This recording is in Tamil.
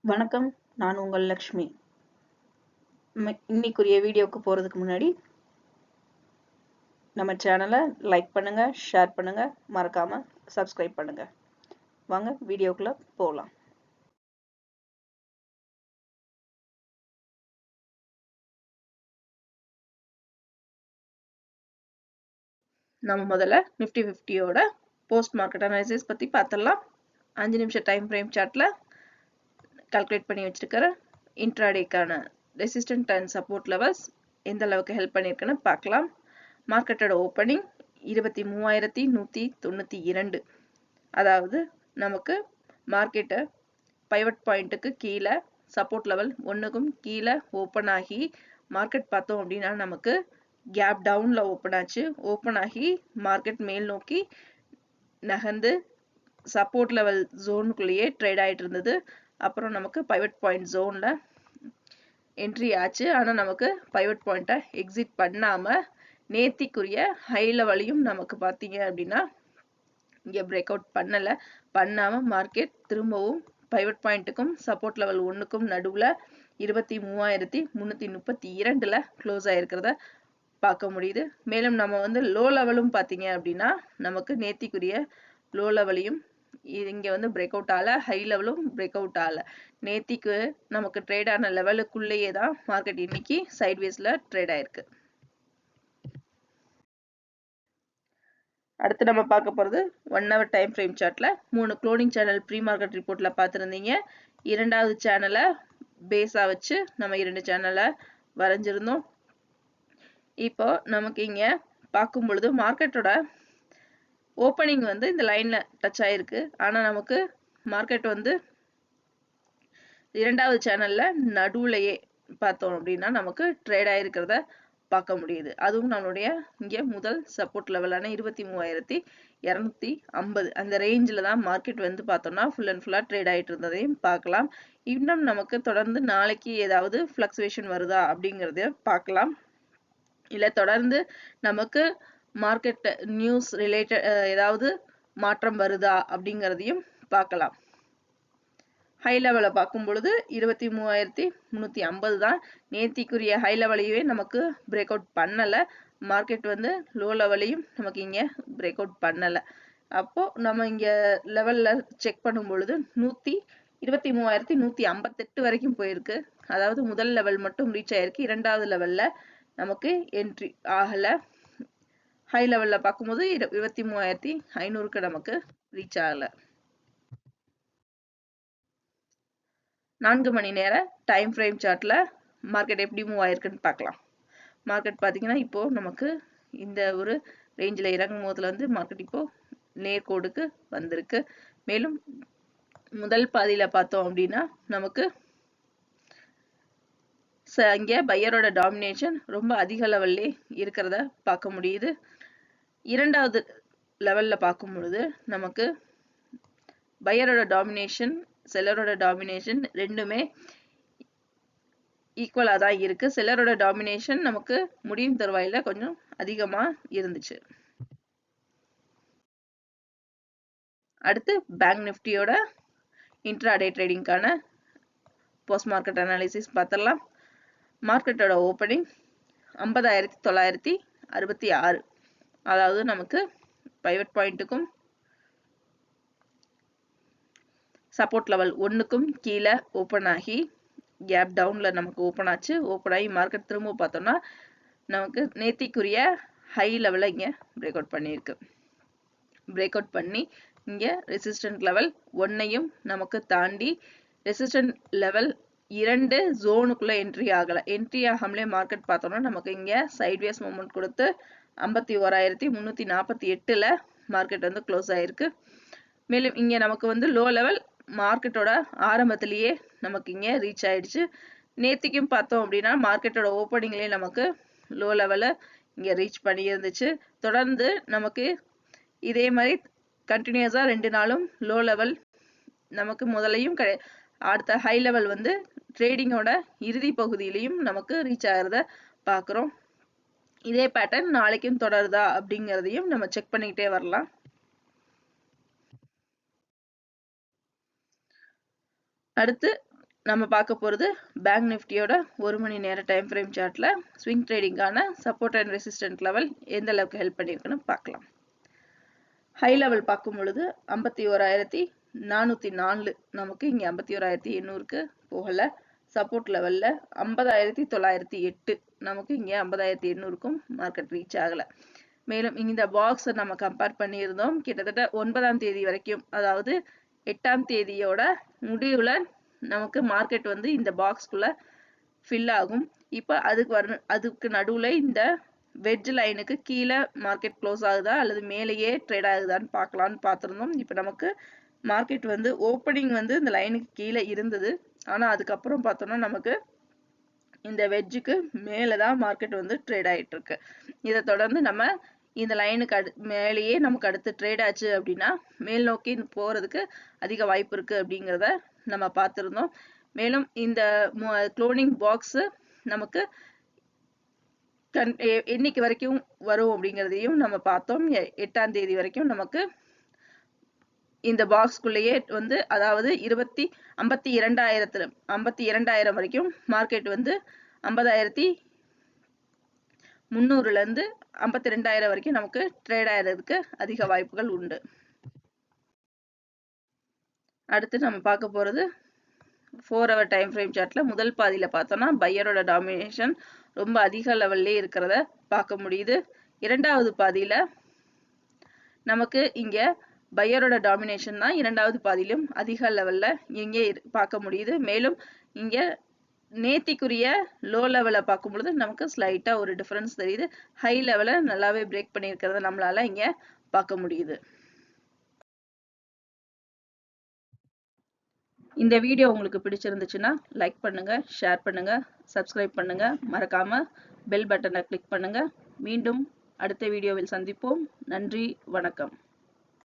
வணக்கம். நான் உங்கள் லக்ஷ்மி. இன்னைக்குரிய வீடியோக்கு போறதுக்கு முன்னாடி நம்ம சேனலை லைக் பண்ணுங்க, ஷேர் பண்ணுங்க, மறக்காம சப்ஸ்கிரைப் பண்ணுங்க. வாங்க வீடியோக்குள்ள போகலாம். நம்ம முதல்ல நிஃப்டி 50யோட போஸ்ட் மார்க்கெட் அனாலிசிஸ் பத்தி பார்த்தலாம். 5 நிமிஷம் டைம் ஃப்ரேம் சார்ட்ல கால்குலேட் பண்ணி வச்சிருக்கிற இன்ட்ராடேக்கான ரெசிஸ்டன்ட் அண்ட் சப்போர்ட் லெவல்ஸ் எந்த அளவுக்கு ஹெல்ப் பண்ணியிருக்குன்னு பார்க்கலாம். மார்க்கெட்டோட ஓப்பனிங் 23,192. அதாவது நமக்கு மார்க்கெட்டை பைவட் பாயிண்ட்டுக்கு கீழே சப்போர்ட் லெவல் 1க்கும் கீழே ஓப்பன் ஆகி மார்க்கெட் பார்த்தோம் அப்படின்னா நமக்கு கேப் டவுன்ல ஓப்பன் ஆச்சு. ஓப்பன் ஆகி மார்க்கெட் மேல் நோக்கி நகர்ந்து சப்போர்ட் லெவல் ஜோனுக்குள்ளேயே ட்ரேட் ஆயிட்டு இருந்தது. அப்புறம் நமக்கு பைவட் பாயிண்ட் ஜோன்ல என்ட்ரி ஆச்சு. ஆனால் நமக்கு பைவட் பாயிண்ட்டை எக்ஸிட் பண்ணாம நேத்திக்குரிய ஹை லெவலையும் நமக்கு பார்த்தீங்க அப்படின்னா இங்கே பிரேக் அவுட் பண்ணாம மார்க்கெட் திரும்பவும் பைவட் பாயிண்ட்டுக்கும் சப்போர்ட் லெவல் 1க்கும் நடுவில் 23,332ல க்ளோஸ் ஆயிருக்கிறத பார்க்க முடியுது. மேலும் நம்ம லோ லெவலும் பார்த்தீங்க அப்படின்னா நமக்கு நேத்திக்குரிய லோ லெவலையும் இங்க பிரேக் அவுட் ஆகல, ஹை லெவலும் பிரேக் அவுட் ஆகல. நேத்திக்கு நமக்கு ட்ரேட் ஆன லெவலுக்குள்ளேயே தான் மார்க்கெட் இன்னைக்கு சைட்வேஸ்ல ட்ரேட் ஆயிருக்கு. அடுத்து நம்ம பார்க்க போகிறது 1 hour டைம் ஃப்ரேம் சார்ட்ல 3 க்ளோனிங் சேனல் ப்ரீ மார்க்கெட் ரிப்போர்ட்ல பார்த்துருந்தீங்க. இரண்டாவது சேனலை பேஸா வச்சு நம்ம 2 சேனலை வரைஞ்சிருந்தோம். இப்போ நமக்கு இங்க பார்க்கும் பொழுது மார்க்கெட்டோட ஓப்பனிங் இந்த லைன்ல டச் ஆயிருக்கு. ஆனா நமக்கு மார்க்கெட் இரண்டாவது சேனல்ல நடுவுலையே பார்த்தோம் அப்படின்னா நமக்கு ட்ரேட் ஆயிருக்கிறத பார்க்க முடியுது. அதுவும் நம்மளுடைய இங்க முதல் சப்போர்ட் லெவலான 23,250 அந்த ரேஞ்சில் தான் மார்க்கெட் பார்த்தோம்னா ஃபுல் அண்ட் ஃபுல்லா ட்ரேட் ஆயிட்டு இருந்ததையும் பார்க்கலாம். இன்னும் நமக்கு தொடர்ந்து நாளைக்கு ஏதாவது ஃபிளக்சுவேஷன் வருதா அப்படிங்கறத பார்க்கலாம். இல்ல தொடர்ந்து நமக்கு மார்க்கெட் நியூஸ் ரிலேட்டட் ஏதாவது மாற்றம் வருதா அப்படிங்கறதையும் பார்க்கலாம். ஹை லெவலை பார்க்கும் பொழுது 23,350 தான். நேத்திக்குரிய ஹை லெவலையே நமக்கு பிரேக் அவுட் பண்ணல. மார்க்கெட் லோ லெவலையும் நமக்கு இங்க பிரேக் அவுட் பண்ணல. அப்போ நம்ம இங்க லெவல்ல செக் பண்ணும் பொழுது 23,158 வரைக்கும் போயிருக்கு. அதாவது முதல் லெவல் மட்டும் ரீச் ஆயிருக்கு. இரண்டாவது லெவல்ல நமக்கு என்ட்ரி ஆகல. ஹை லெவல்ல பார்க்கும்போது 23,500க்கு நமக்கு ரீச் ஆகல. 4 மணி நேர டைம் ஃப்ரேம் சார்ட்ல மார்க்கெட் எப்படி மூவ் ஆயிருக்குன்னு பார்க்கலாம். மார்க்கெட் பார்த்தீங்கன்னா இப்போ நமக்கு இந்த ஒரு ரேஞ்சில் இறங்கும் போதுல மார்க்கெட் இப்போ நேர்கோடுக்கு வந்திருக்கு. மேலும் முதல் பாதியில பார்த்தோம் அப்படின்னா நமக்கு இங்க பையரோட டாமினேஷன் ரொம்ப அதிக லெவல்லே இருக்கிறத பார்க்க முடியுது. இரண்டாவது லெவல்ல பார்க்கும் பொழுது நமக்கு பையரோட டாமினேஷன் செல்லரோட டாமினேஷன் ரெண்டுமே ஈக்குவலா தான் இருக்கு. செல்லரோட டாமினேஷன் நமக்கு முடியும் தருவாயில கொஞ்சம் அதிகமா இருந்துச்சு. அடுத்து பேங்க் நிஃப்டியோட இன்ட்ராடே ட்ரேடிங்கான போஸ்ட் மார்க்கெட் அனாலிசிஸ் பார்த்தலாம். மார்க்கெட்டோட ஓப்பனிங் 50,966. அதாவது நமக்கு பைவட் பாயிண்ட்டுக்கும் சப்போர்ட் லெவல் 1க்கும் கீழே ஓப்பன் ஆகி கேப் டவுன்ல நமக்கு ஓப்பன் ஆச்சு. ஓப்பன் ஆகி மார்க்கெட் திரும்ப பார்த்தோம்னா நமக்கு நேத்திக்குரிய ஹை லெவலை இங்க பிரேக் அவுட் பண்ணியிருக்கு. பிரேக் அவுட் பண்ணி இங்க ரெசிஸ்டன்ட் லெவல் 1ஐயும் நமக்கு தாண்டி ரெசிஸ்டன்ட் லெவல் 2 ஜோனுக்குள்ள என்ட்ரி ஆகல. என்ட்ரி ஆகாமலே மார்க்கெட் பார்த்தோம்னா நமக்கு இங்க சைட்வேஸ் மூவ்மெண்ட் கொடுத்து 51,348ல மார்க்கெட் க்ளோஸ் ஆயிருக்கு. மேலும் இங்க நமக்கு லோ லெவல் மார்க்கெட்டோட ஆரம்பத்திலேயே நமக்கு இங்க ரீச் ஆயிடுச்சு. நேத்திக்கும் பார்த்தோம் அப்படின்னா மார்க்கெட்டோட ஓப்பனிங்லேயே நமக்கு லோ லெவலை இங்க ரீச் பண்ணி இருந்துச்சு. தொடர்ந்து நமக்கு இதே மாதிரி கண்டினியூஸா 2 நாளும் லோ லெவல் நமக்கு முதலையும் அடுத்த ஹை லெவல் ட்ரேடிங்கோட இறுதி பகுதியிலையும் நமக்கு ரீச் ஆகிறத பார்க்குறோம். இதே பேட்டர்ன் நாளைக்கும் தொடருதா அப்படிங்கிறதையும் நம்ம செக் பண்ணிக்கிட்டே வரலாம். அடுத்து நம்ம பார்க்க போகிறது பேங்க் நிஃப்டியோட 1 மணி நேர டைம் ஃப்ரேம் சார்ட்ல ஸ்விங் ட்ரேடிங்கான சப்போர்ட் அண்ட் ரெசிஸ்டன்ட் லெவல் எந்த அளவுக்கு ஹெல்ப் பண்ணியிருக்குன்னு பார்க்கலாம். ஹை லெவல் பார்க்கும் பொழுது 51,404 நமக்கு இங்கே 51,800க்கு போகல. சப்போர்ட் லெவல்ல 50,908 நமக்கு இங்கே 50,800க்கும் மார்க்கெட் ரீச் ஆகலை. மேலும் இந்த பாக்ஸை நம்ம கம்பேர் பண்ணியிருந்தோம். கிட்டத்தட்ட 9ஆம் தேதி வரைக்கும், அதாவது 8ஆம் தேதியோட முடிவில் நமக்கு மார்க்கெட் வந்து இந்த பாக்ஸ்குள்ள ஃபில் ஆகும். இப்போ அதுக்கு நடுவில் இந்த வெட்ஜ் லைனுக்கு கீழே மார்க்கெட் க்ளோஸ் ஆகுதா அல்லது மேலேயே ட்ரேட் ஆகுதான்னு பார்க்கலான்னு பார்த்துருந்தோம். இப்போ நமக்கு மார்க்கெட் வந்து ஓப்பனிங் வந்து இந்த லைனுக்கு கீழே இருந்தது. ஆனால் அதுக்கப்புறம் பார்த்தோம்னா நமக்கு இந்த வெட்ஜுக்கு மேலே தான் மார்க்கெட் வந்து ட்ரேட் ஆகிட்டு இருக்கு. இதை தொடர்ந்து நம்ம இந்த லைனுக்கு மேலேயே நமக்கு அடுத்து ட்ரேட் ஆச்சு அப்படின்னா மேல் நோக்கி போகிறதுக்கு அதிக வாய்ப்பு இருக்குது அப்படிங்கிறத நம்ம பார்த்துருந்தோம். மேலும் இந்த க்ளோனிங் பாக்ஸு நமக்கு என்னைக்கு வரைக்கும் வரும் அப்படிங்கிறதையும் நம்ம பார்த்தோம். 8ஆம் தேதி வரைக்கும் நமக்கு இந்த பாக்ஸ்குள்ளேயே வந்து, அதாவது 52,000 வரைக்கும் மார்க்கெட் வந்து 50,300லேருந்து 52,000 வரைக்கும் நமக்கு ட்ரேட் ஆகிறதுக்கு அதிக வாய்ப்புகள் உண்டு. அடுத்து நம்ம பார்க்க போகிறது 4 ஹவர் டைம் ஃப்ரேம் சார்ட்டில் முதல் பாதியில் பார்த்தோம்னா பையரோட டாமினேஷன் ரொம்ப அதிக லெவல்லே இருக்கிறத பார்க்க முடியுது. இரண்டாவது பாதியில் நமக்கு இங்கே பையரோட டாமினேஷன் தான் இரண்டாவது பாதியிலும் அதிக லெவலில் இங்கே பார்க்க முடியுது. மேலும் இங்கே நேத்திக்குரிய லோ லெவலை பார்க்கும் பொழுது நமக்கு ஸ்லைட்டாக ஒரு டிஃபரன்ஸ் தெரியுது. ஹை லெவலை நல்லாவே பிரேக் பண்ணியிருக்கிறத நம்மளால இங்கே பார்க்க முடியுது. இந்த வீடியோ உங்களுக்கு பிடிச்சிருந்துச்சுன்னா லைக் பண்ணுங்க, ஷேர் பண்ணுங்க, சப்ஸ்கிரைப் பண்ணுங்க, மறக்காம பெல் பட்டனை கிளிக் பண்ணுங்க. மீண்டும் அடுத்த வீடியோவில் சந்திப்போம். நன்றி, வணக்கம்.